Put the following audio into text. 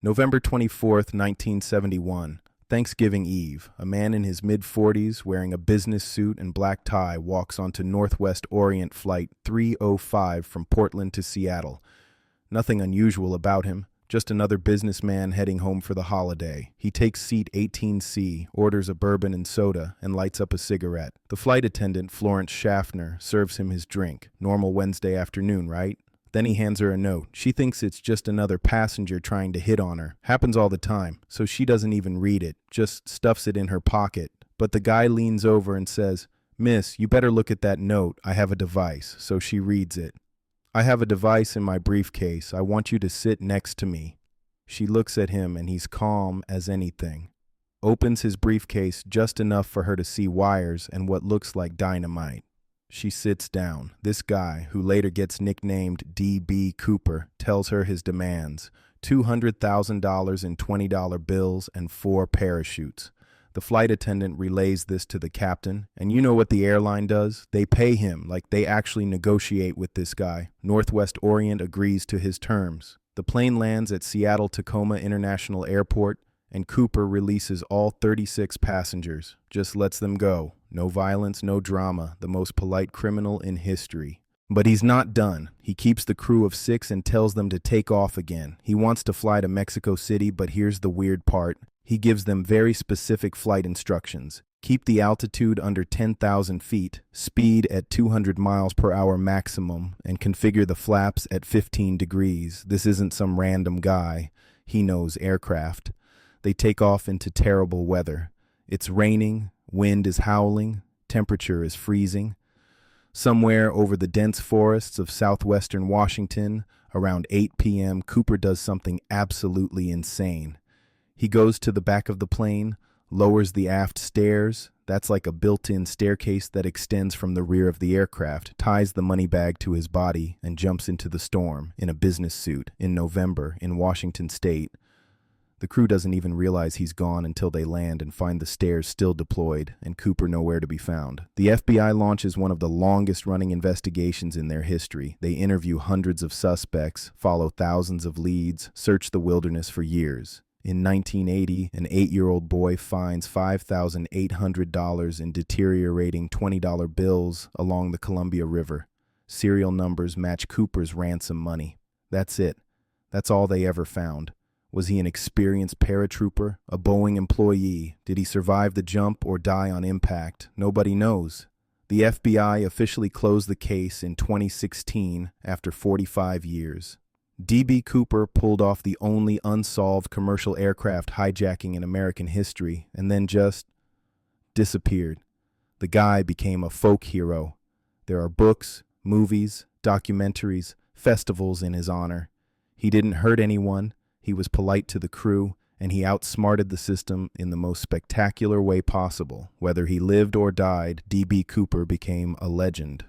November 24th, 1971. Thanksgiving Eve. A man in his mid-40s wearing a business suit and black tie walks onto Northwest Orient Flight 305 from Portland to Seattle. Nothing unusual about him, just another businessman heading home for the holiday. He takes seat 18C, orders a bourbon and soda, and lights up a cigarette. The flight attendant, Florence Schaffner, serves him his drink. Normal Wednesday afternoon, right? Then he hands her a note. She thinks it's just another passenger trying to hit on her. Happens all the time, so she doesn't even read it, just stuffs it in her pocket. But the guy leans over and says, "Miss, you better look at that note. I have a device." So she reads it. "I have a device in my briefcase. I want you to sit next to me." She looks at him and he's calm as anything. Opens his briefcase just enough for her to see wires and what looks like dynamite. She sits down. This guy, who later gets nicknamed D.B. Cooper, tells her his demands: $200,000 in $20 bills and 4 parachutes. The flight attendant relays this to the captain, and you know what the airline does? They pay him like they actually negotiate with this guy. Northwest Orient agrees to his terms. The plane lands at Seattle-Tacoma International Airport, and Cooper releases all 36 passengers. Just lets them go. No violence, no drama, the most polite criminal in history. But he's not done. He keeps the crew of 6 and tells them to take off again. He wants to fly to Mexico City, but here's the weird part. He gives them very specific flight instructions. Keep the altitude under 10,000 feet, speed at 200 miles per hour maximum, and configure the flaps at 15 degrees. This isn't some random guy. He knows aircraft. They take off into terrible weather. It's raining, wind is howling, temperature is freezing. Somewhere over the dense forests of southwestern Washington, around 8 p.m., Cooper does something absolutely insane. He goes to the back of the plane, lowers the aft stairs, that's like a built-in staircase that extends from the rear of the aircraft, ties the money bag to his body, and jumps into the storm in a business suit in November in Washington State. The crew doesn't even realize he's gone until they land and find the stairs still deployed and Cooper nowhere to be found. The FBI launches one of the longest-running investigations in their history. They interview hundreds of suspects, follow thousands of leads, search the wilderness for years. In 1980, an 8-year-old boy finds $5,800 in deteriorating $20 bills along the Columbia River. Serial numbers match Cooper's ransom money. That's it. That's all they ever found. Was he an experienced paratrooper, a Boeing employee? Did he survive the jump or die on impact? Nobody knows. The FBI officially closed the case in 2016 after 45 years. D.B. Cooper pulled off the only unsolved commercial aircraft hijacking in American history and then just disappeared. The guy became a folk hero. There are books, movies, documentaries, festivals in his honor. He didn't hurt anyone. He was polite to the crew, and he outsmarted the system in the most spectacular way possible. Whether he lived or died, D.B. Cooper became a legend.